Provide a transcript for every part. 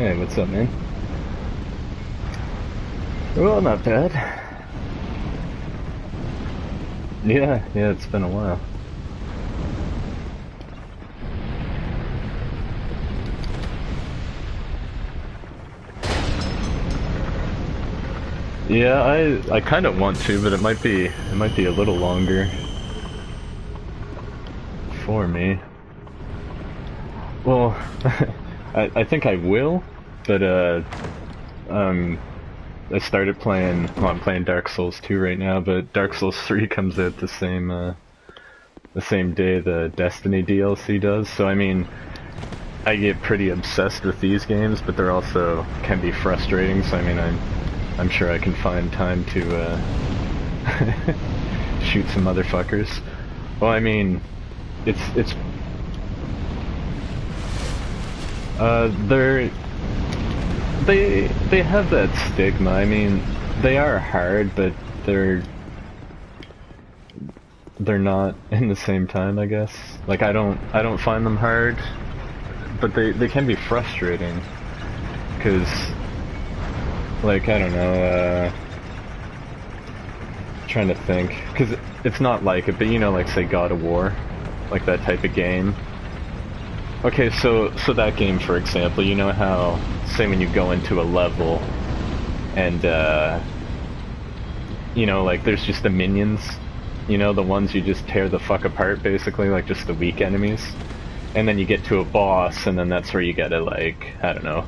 Hey, what's up, man? Well, not bad. Yeah, it's been a while. Yeah, I kind of want to, but it might be a little longer for me. Well, I think I will, but um, I started playing. Well, I'm playing Dark Souls 2 right now, but Dark Souls 3 comes out the same day the Destiny DLC does. So I mean, I get pretty obsessed with these games, but they're also can be frustrating. So I mean, I'm sure I can find time to shoot some motherfuckers. Well, I mean, it's they have that stigma. I mean, they are hard, but they're not in the same time, I guess. Like I don't find them hard, but they can be frustrating because like I don't know, trying to think, because it's not like it, but you know, like say God of War, like that type of game. Okay, so that game, for example, you know how, say when you go into a level, and you know, like there's just the minions, you know, the ones you just tear the fuck apart, basically, like just the weak enemies, and then you get to a boss, and then that's where you gotta, like, I don't know,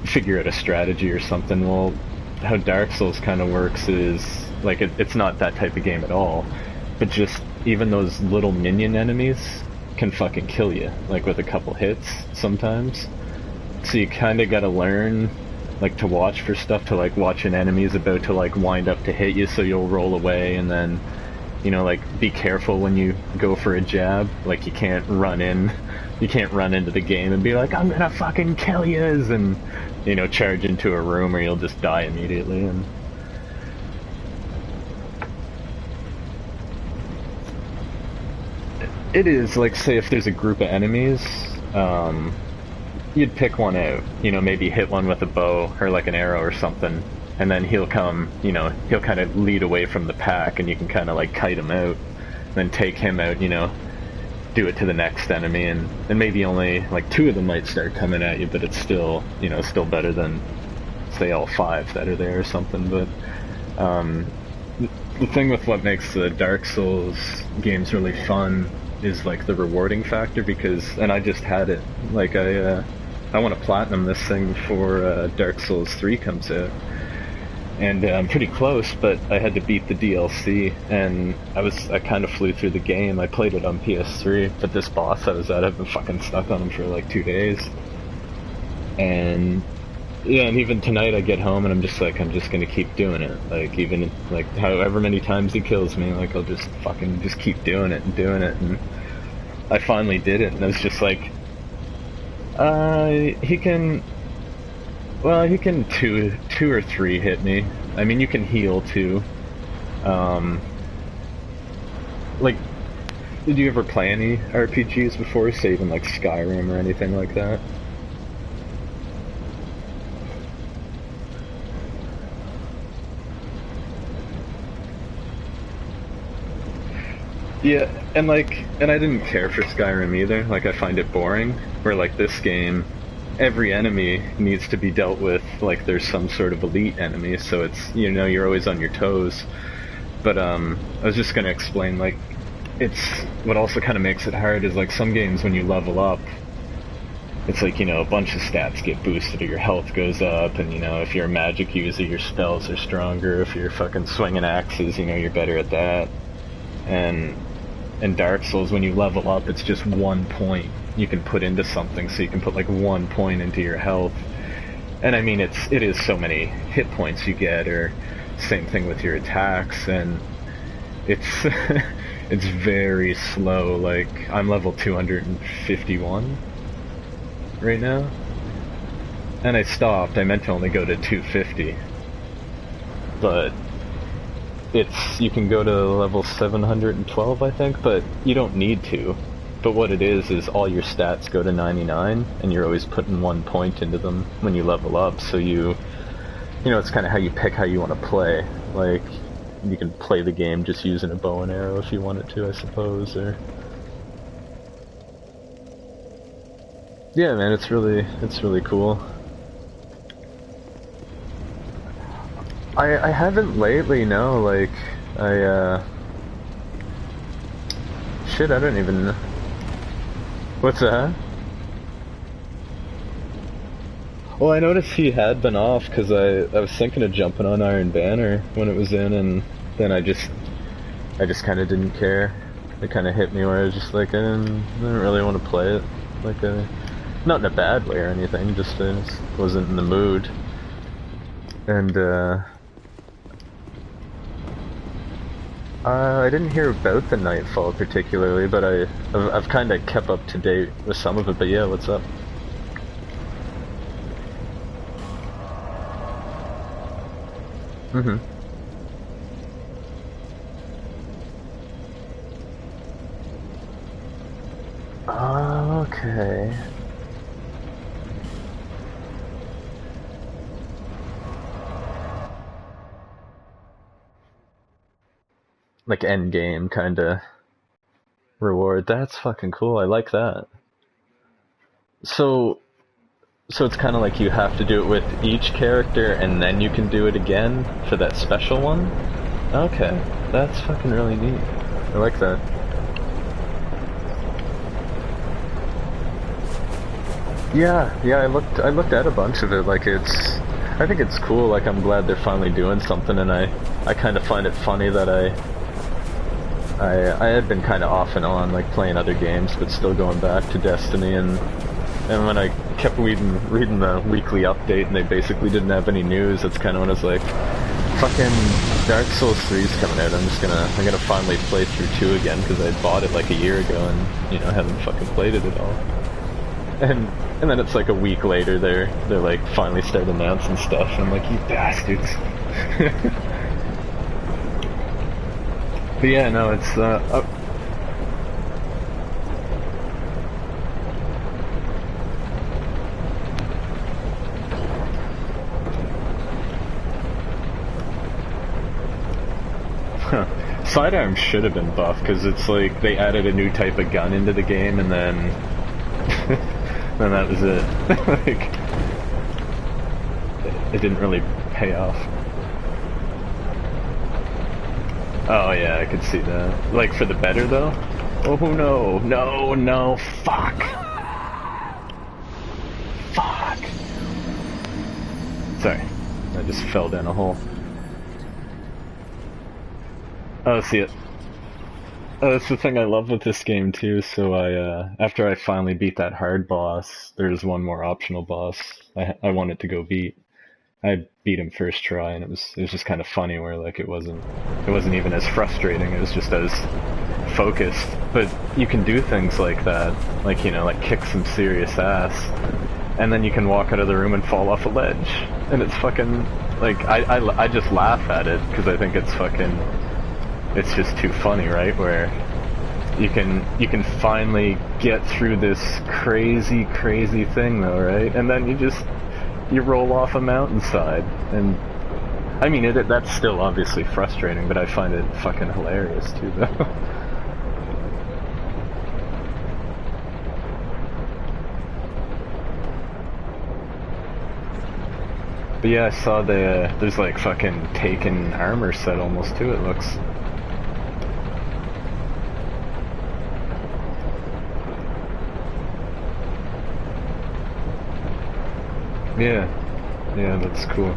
figure out a strategy or something. Well, how Dark Souls kind of works is, like, it's not that type of game at all, but just even those little minion enemies can fucking kill you, like with a couple hits sometimes. So you kind of gotta learn, like, to watch for stuff, to like watch an enemy's about to like wind up to hit you, so you'll roll away, and then, you know, like be careful when you go for a jab. Like you can't run into the game and be like, I'm gonna fucking kill yous, and, you know, charge into a room or you'll just die immediately. And it is, like, say if there's a group of enemies, you'd pick one out, you know, maybe hit one with a bow or like an arrow or something, and then he'll come, you know, he'll kind of lead away from the pack, and you can kind of like kite him out, then take him out, you know, do it to the next enemy, and maybe only like two of them might start coming at you, but it's still, you know, still better than, say, all five that are there or something. But the thing with what makes the Dark Souls games really fun is like the rewarding factor, because, and I just had it, like I want to platinum this thing before Dark Souls 3 comes out, and I'm pretty close, but I had to beat the DLC, and I kind of flew through the game. I played it on PS3, but this boss I was at, I've been fucking stuck on him for like 2 days, and yeah, and even tonight I get home and I'm just like, I'm just gonna keep doing it. Like, even like however many times he kills me, like I'll just fucking just keep doing it and doing it. And I finally did it, and I was just like, he can, well, he can two or three hit me. I mean, you can heal too. Like, did you ever play any RPGs before, say even like Skyrim or anything like that? Yeah, and I didn't care for Skyrim either. Like, I find it boring. Where, like, this game, every enemy needs to be dealt with like there's some sort of elite enemy, so it's, you know, you're always on your toes. But, I was just gonna explain, like, it's, what also kind of makes it hard is, like, some games when you level up, it's like, you know, a bunch of stats get boosted, or your health goes up, and, you know, if you're a magic user, your spells are stronger. If you're fucking swinging axes, you know, you're better at that. And in Dark Souls, when you level up, it's just 1 point you can put into something, so you can put like 1 point into your health. And I mean, it is so many hit points you get, or same thing with your attacks, and it's it's very slow. Like, I'm level 251 right now, and I stopped. I meant to only go to 250, but you can go to level 712, I think, but you don't need to. But what it is all your stats go to 99, and you're always putting 1 point into them when you level up, so you know, it's kind of how you pick how you want to play. Like, you can play the game just using a bow and arrow if you wanted to, I suppose, or... Yeah, man, it's really cool. I haven't lately, no, like, shit, I don't even know. What's that? Well, I noticed he had been off, because I was thinking of jumping on Iron Banner when it was in, and then I just kind of didn't care. It kind of hit me where I was just like, I didn't really want to play it. Like, not in a bad way or anything, just wasn't in the mood. And, I didn't hear about the Nightfall particularly, but I've kind of kept up to date with some of it, but yeah, what's up? Mm-hmm. Okay. Like end game kinda reward. That's fucking cool. I like that. So it's kind of like you have to do it with each character and then you can do it again for that special one? Okay. That's fucking really neat. I like that. Yeah, I looked at a bunch of it. Like, I think it's cool. Like, I'm glad they're finally doing something, and I kind of find it funny that I had been kind of off and on, like, playing other games, but still going back to Destiny, and when I kept reading the weekly update, and they basically didn't have any news, that's kind of when I was like, fucking Dark Souls 3's coming out, I'm gonna finally play through 2 again, because I bought it like a year ago, and, you know, haven't fucking played it at all. And then it's like a week later, they're like finally started announcing stuff, and I'm like, you bastards. But yeah, no, it's Sidearms should have been buffed, because it's like they added a new type of gun into the game, and then then that was it. Like, it didn't really pay off. Oh yeah, I could see that. Like, for the better though? Oh no, fuck! Fuck! Sorry, I just fell down a hole. Oh, see it. That's the thing I love with this game too, so after I finally beat that hard boss, there's one more optional boss I wanted to go beat. I beat him first try, and it was just kind of funny where, like, it wasn't even as frustrating, it was just as focused. But you can do things like that, like, you know, like kick some serious ass, and then you can walk out of the room and fall off a ledge, and it's fucking, like, I just laugh at it, because I think it's fucking, it's just too funny, right? Where you can finally get through this crazy thing though, right? And then you roll off a mountainside, and I mean that's still obviously frustrating, but I find it fucking hilarious too though. But yeah, I saw there's like fucking Taken armor set almost too, it looks. Yeah, that's cool.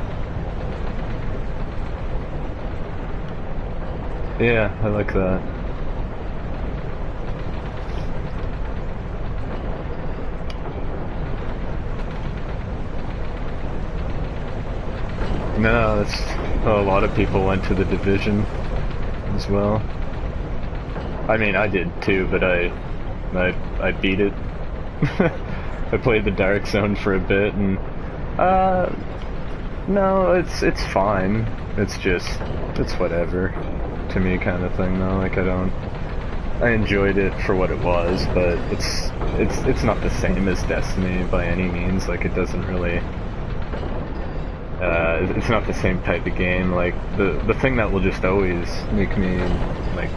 Yeah, I like that. No, that's a lot of people went to the Division as well. I mean, I did too, but I beat it. I played the Dark Zone for a bit, and no, it's fine. It's whatever to me kind of thing though. Like, I don't I enjoyed it for what it was, but it's not the same as Destiny by any means. Like, it doesn't really. It's not the same type of game. Like, the thing that will just always make me like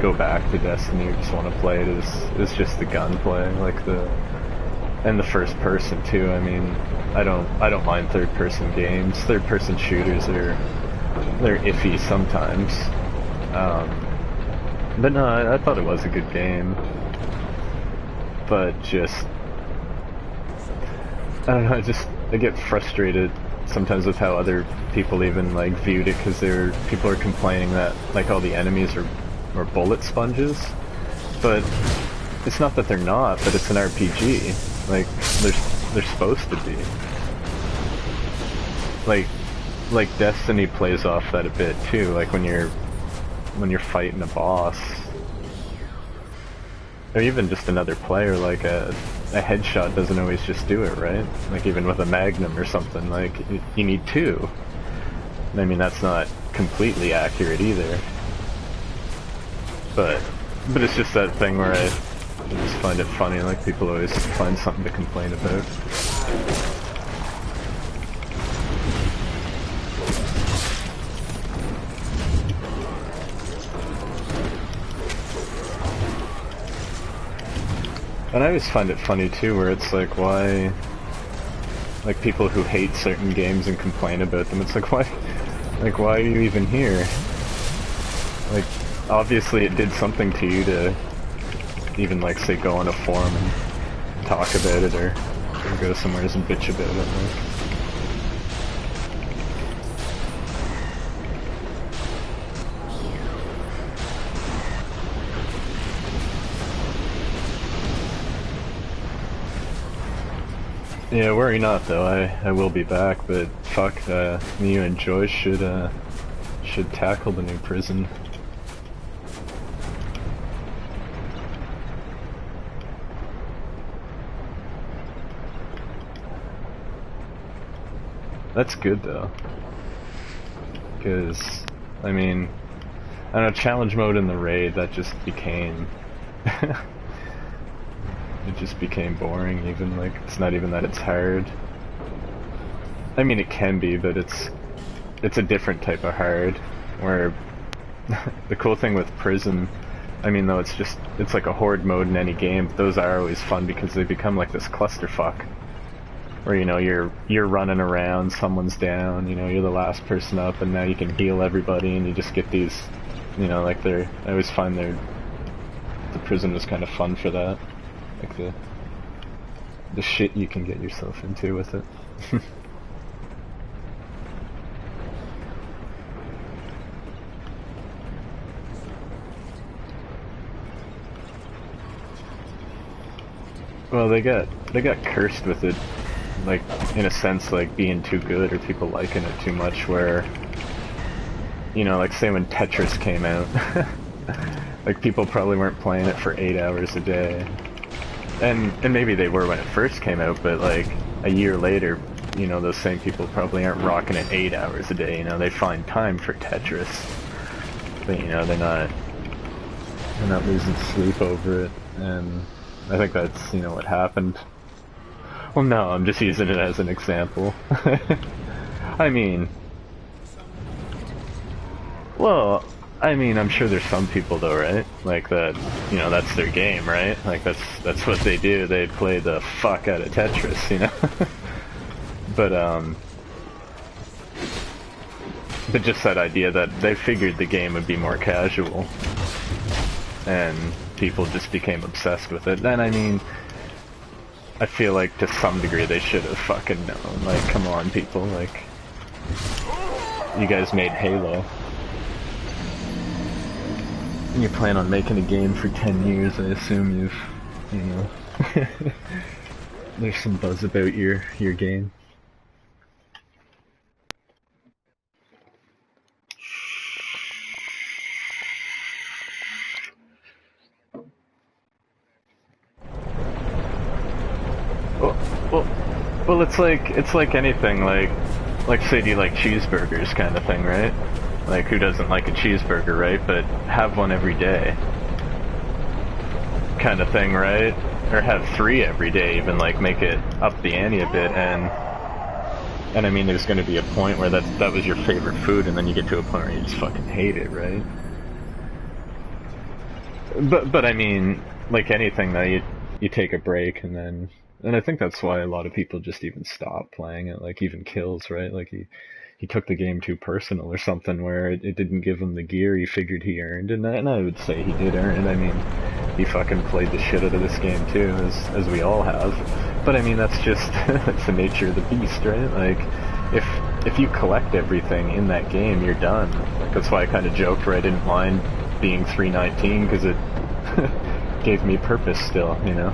go back to Destiny or just want to play it is just the gunplay, like and the first person too. I mean, I don't mind third person games. Third person shooters they're iffy sometimes. But no, I thought it was a good game. But just I don't know, I get frustrated sometimes with how other people even like viewed it, because people are complaining that like all the enemies are bullet sponges, but it's not that they're not, but it's an RPG. Like they're supposed to be. Like Destiny plays off that a bit too. Like when you're fighting a boss, or even just another player, like a headshot doesn't always just do it, right? Like even with a Magnum or something, like you need two. I mean, that's not completely accurate either. But it's just that thing where I just find it funny, like people always find something to complain about. And I always find it funny too, where it's like, why, like people who hate certain games and complain about them, it's like, why are you even here? Like, obviously it did something to you to even, like, say, go on a forum and talk about it, or go somewhere and bitch about it. Like. Yeah, worry not though. I will be back, but fuck, me and Joyce should tackle the new prison. That's good though, because I mean, I don't know, challenge mode in the raid, that just became it just became boring. Even, like, it's not even that it's hard. I mean, it can be, but it's a different type of hard, where the cool thing with prison, I mean, though, it's like a horde mode in any game, but those are always fun because they become like this clusterfuck. Where, you know, you're running around, someone's down, you know, you're the last person up, and now you can heal everybody, and you just get these, you know, like I always find the prison was kind of fun for that. Like the shit you can get yourself into with it. Well, they got cursed with it, like, in a sense, like being too good or people liking it too much, where, you know, like say when Tetris came out, like people probably weren't playing it for 8 hours a day, and maybe they were when it first came out, but like a year later, you know, those same people probably aren't rocking it 8 hours a day. You know, they find time for Tetris, but, you know, they're not losing sleep over it, and I think that's, you know, what happened. Well, no, I'm just using it as an example. I mean, well, I mean, I'm sure there's some people though, right? Like that, you know, that's their game, right? Like that's what they do. They play the fuck out of Tetris, you know? But just that idea that they figured the game would be more casual, and people just became obsessed with it. And I mean, I feel like to some degree they should have fucking known. Like, come on, people, like, you guys made Halo. You plan on making a game for 10 years, I assume you know, there's some buzz about your game. Well, it's like anything, like say, do you like cheeseburgers kind of thing, right? Like, who doesn't like a cheeseburger, right? But have one every day. kind of thing, right? Or have 3 every day, even, like, make it up the ante a bit, and I mean, there's going to be a point where that was your favorite food, and then you get to a point where you just fucking hate it, right? But I mean, like anything, though, you take a break, and I think that's why a lot of people just even stop playing it, like even Kills, right? Like he took the game too personal or something, where it didn't give him the gear he figured he earned, and I would say he did earn it. I mean, he fucking played the shit out of this game too, as we all have. But I mean, that's just that's the nature of the beast, right? Like, if you collect everything in that game, you're done. Like, that's why I kind of joked where I didn't mind being 319, because it gave me purpose still, you know?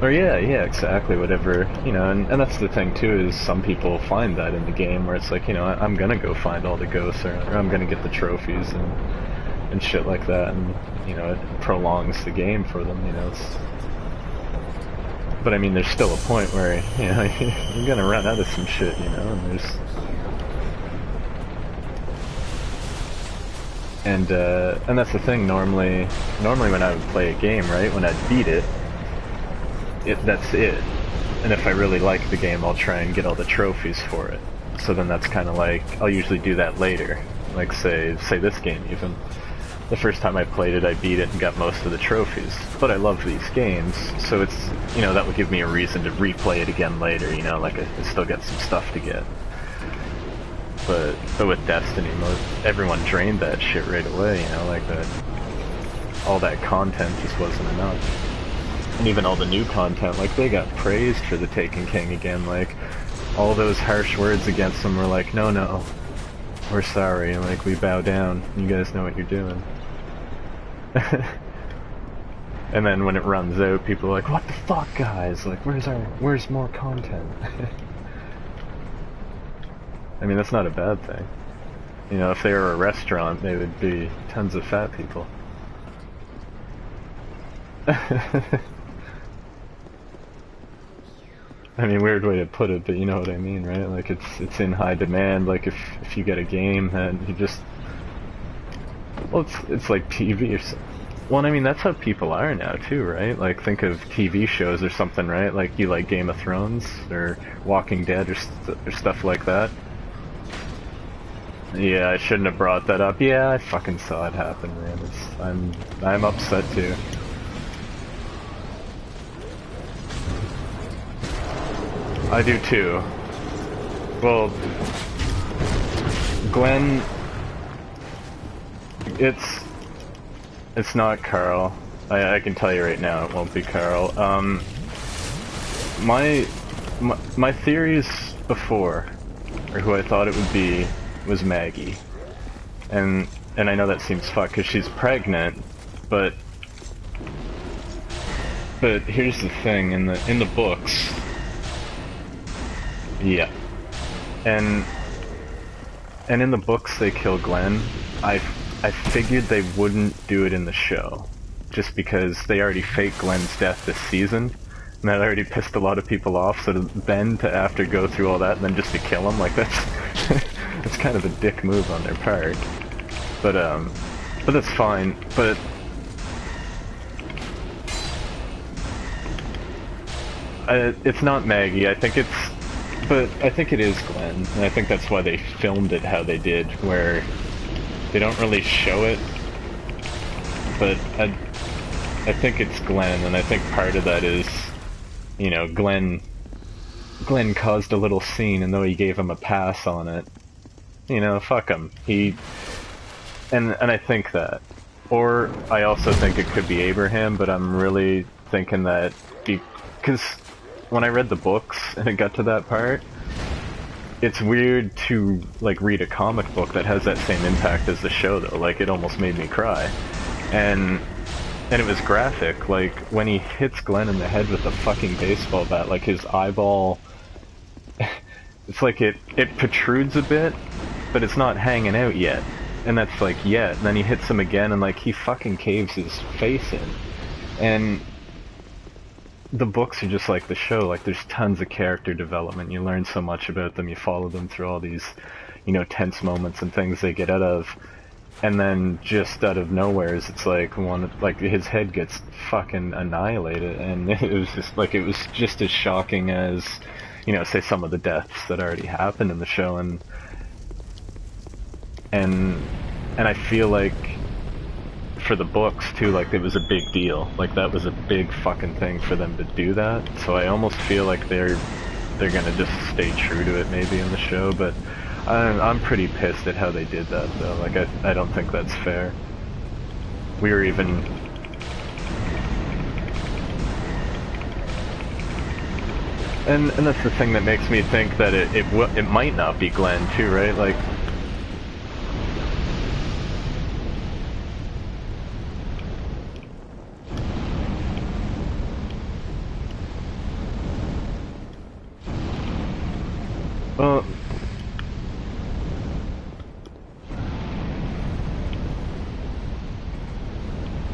Or yeah, exactly, whatever, you know, and that's the thing too, is some people find that in the game where it's like, you know, I'm gonna go find all the ghosts, or I'm gonna get the trophies and shit like that, and, you know, it prolongs the game for them, you know, but I mean, there's still a point where, you know, you're gonna run out of some shit, you know, and that's the thing, normally when I would play a game, right, when I'd beat it, that's it. And if I really like the game, I'll try and get all the trophies for it. So then that's kind of like, I'll usually do that later. Like say this game even. The first time I played it, I beat it and got most of the trophies. But I love these games, so it's, you know, that would give me a reason to replay it again later, you know, like I still got some stuff to get. But with Destiny, everyone drained that shit right away, you know, like that, all that content just wasn't enough. And even all the new content, like, they got praised for the Taken King again, like, all those harsh words against them were like, no, we're sorry, like, we bow down, you guys know what you're doing. And then when it runs out, people are like, what the fuck, guys, like, where's more content? I mean, that's not a bad thing. You know, if they were a restaurant, they would be tons of fat people. I mean, weird way to put it, but you know what I mean, right? Like, it's in high demand. Like, if you get a game that you just, well, it's like TV or something. Well, I mean, that's how people are now too, right? Like, think of TV shows or something, right? Like, you like Game of Thrones or Walking Dead or stuff like that. Yeah, I shouldn't have brought that up. Yeah, I fucking saw it happen, man. I'm upset too. I do too. Well, Glenn, it's not Carl. I can tell you right now, it won't be Carl. My theories before, or who I thought it would be, was Maggie, and I know that seems fucked because she's pregnant, but here's the thing, in the books. Yeah. And in the books they kill Glenn. I figured they wouldn't do it in the show, just because they already faked Glenn's death this season, and that already pissed a lot of people off, so then to after go through all that and then just to kill him, like, that's that's kind of a dick move on their part. But that's fine. But it's not Maggie. I think it is Glenn, and I think that's why they filmed it how they did, where they don't really show it, but I think it's Glenn, and I think part of that is, you know, Glenn caused a little scene, and though he gave him a pass on it, you know, fuck him. And I think that. Or I also think it could be Abraham, but I'm really thinking that because when I read the books and it got to that part, it's weird to, like, read a comic book that has that same impact as the show, though. Like, it almost made me cry. And it was graphic. Like, when he hits Glenn in the head with a fucking baseball bat, like, his eyeball, it's like it protrudes a bit, but it's not hanging out yet. And that's like, yet. And then he hits him again, and, like, he fucking caves his face in. And the books are just like the show. Like, there's tons of character development. You learn so much about them. You follow them through all these, you know, tense moments and things they get out of. And then just out of nowhere, it's like his head gets fucking annihilated, and it was just as shocking as, you know, say some of the deaths that already happened in the show, and I feel like for the books too, like it was a big deal, like that was a big fucking thing for them to do that. So I almost feel like they're gonna just stay true to it maybe in the show, but I'm pretty pissed at how they did that though. Like I don't think that's fair. We were even and that's the thing that makes me think that it might not be Glenn too, right? Like well,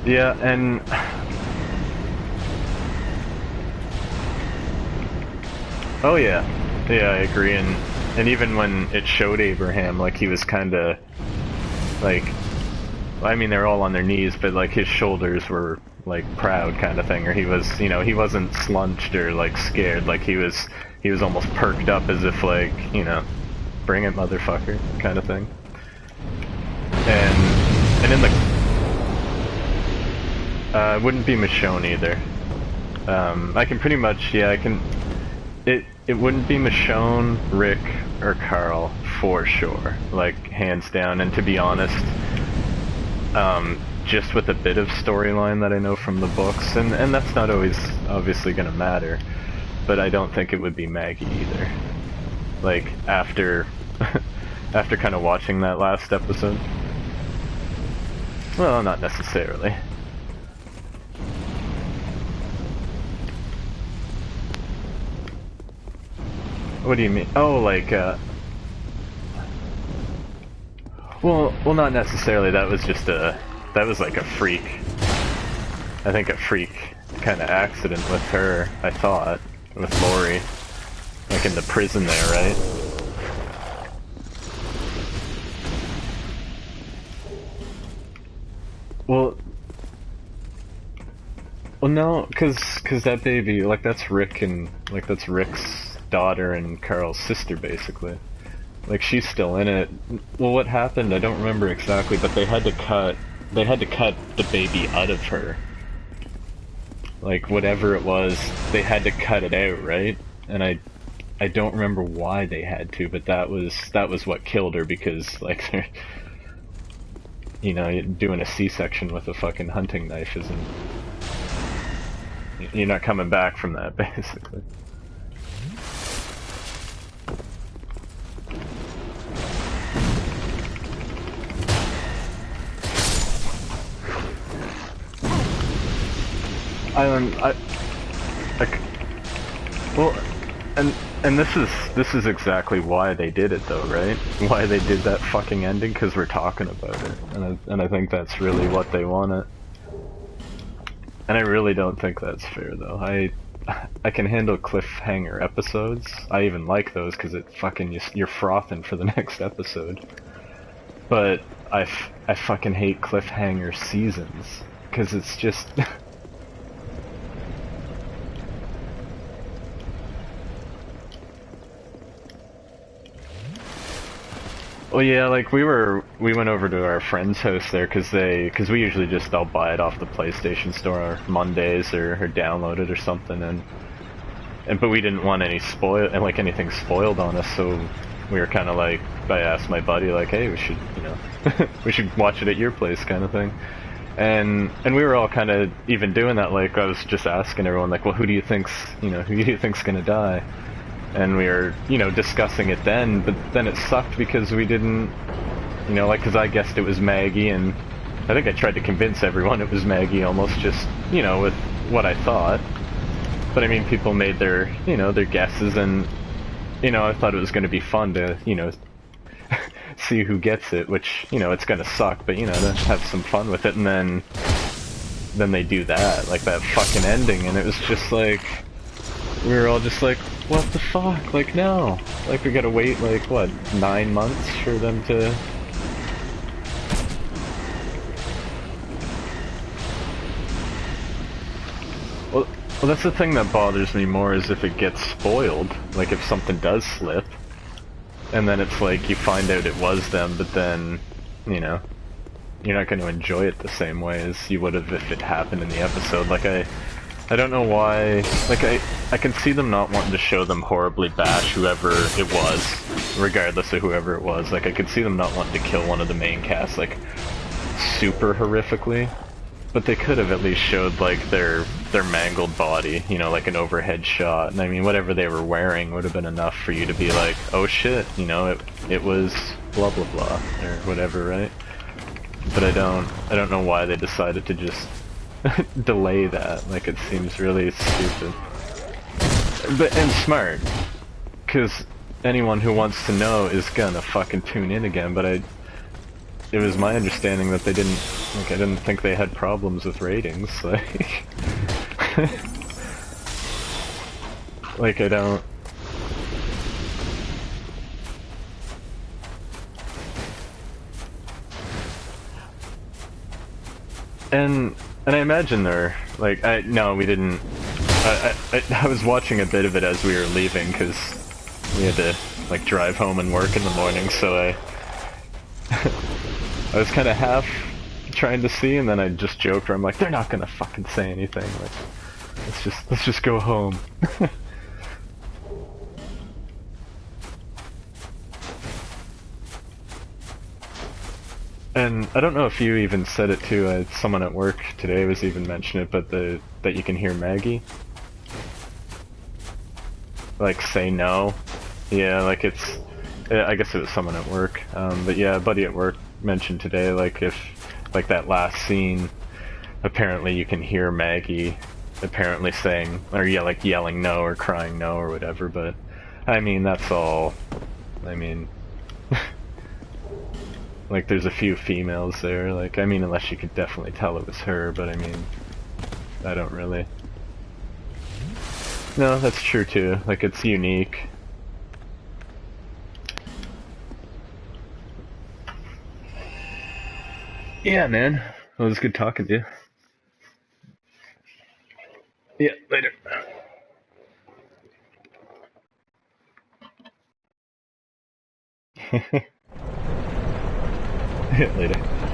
yeah, and oh yeah, yeah, I agree. And even when it showed Abraham, like he was kind of like, I mean, they're all on their knees, but like his shoulders were like proud kind of thing, or he was, you know, he wasn't slunched or like scared, like he was almost perked up as if like, you know, bring it motherfucker kind of thing. And in the it wouldn't be Michonne either. I can pretty much, yeah, I can. It wouldn't be Michonne, Rick, or Carl for sure, like hands down. And to be honest, just with a bit of storyline that I know from the books, and that's not always obviously gonna matter, but I don't think it would be Maggie either. Like after after kind of watching that last episode. Well, not necessarily. What do you mean? Oh, like, well, not necessarily. That was just that was like a freak. I think a freak kind of accident with her, I thought, with Lori. Like in the prison there, right? Well, no, cause that baby, like that's Rick and, like that's Rick's daughter and Carl's sister, basically. Like she's still in it. Well, what happened? I don't remember exactly, but they had to cut the baby out of her. Like whatever it was, they had to cut it out, right? And I don't remember why they had to, but that was what killed her, because like they're, you know, doing a C-section with a fucking hunting knife isn't. You're not coming back from that, basically. Well, and this is exactly why they did it, though, right? Why they did that fucking ending, because we're talking about it, and I think that's really what they wanted. And I really don't think that's fair, though. I can handle cliffhanger episodes. I even like those because it fucking you're frothing for the next episode. But I fucking hate cliffhanger seasons because it's just. Well, yeah, like we went over to our friend's house there because we usually just all buy it off the PlayStation Store Mondays or download it or something, but we didn't want anything spoiled on us, so we were kind of like, I asked my buddy like, hey, we should, you know, we should watch it at your place kind of thing, and we were all kind of even doing that, like I was just asking everyone like, well, who do you think's gonna die? And we were, you know, discussing it then, but then it sucked because we didn't, you know, like, because I guessed it was Maggie, and I think I tried to convince everyone it was Maggie almost just, you know, with what I thought. But I mean, people made their, you know, their guesses, and, you know, I thought it was going to be fun to, you know, see who gets it, which, you know, it's going to suck, but, you know, to have some fun with it, and then they do that, like that fucking ending, and it was just like, we were all just like, what the fuck? Like, no. Like, we gotta wait, like, what, 9 months for them to... Well, well, that's the thing that bothers me more is if it gets spoiled. Like, if something does slip, and then it's like, you find out it was them, but then, you know, you're not going to enjoy it the same way as you would have if it happened in the episode. Like, I don't know why, like, I can see them not wanting to show them horribly bash whoever it was, regardless of whoever it was. Like, I could see them not wanting to kill one of the main cast, like, super horrifically. But they could have at least showed, like, their mangled body, you know, like an overhead shot. And I mean, whatever they were wearing would have been enough for you to be like, oh shit, you know, it was blah blah blah, or whatever, right? But I don't know why they decided to just delay that. Like, it seems really stupid. And smart. Because anyone who wants to know is gonna fucking tune in again, but it was my understanding that they didn't, like, I didn't think they had problems with ratings, like... like, I don't... And I imagine they're, like, no, we didn't... I was watching a bit of it as we were leaving, because we had to, like, drive home and work in the morning, so I was kind of half trying to see, and then I just joked where I'm like, they're not gonna fucking say anything, like, let's just go home. And I don't know if you even said it too, someone at work today was even mentioning it, but that you can hear Maggie, like, say no. Yeah, like, it's, I guess it was someone at work, but yeah, a buddy at work mentioned today, like, if, like, that last scene, apparently you can hear Maggie apparently saying, or yeah, like, yelling no or crying no or whatever, but I mean, that's all, I mean, like, there's a few females there, like, I mean, unless you could definitely tell it was her, but I mean, I don't really. No, that's true too, like, it's unique. Yeah, man. It was good talking to you. Yeah, later. Yeah, later.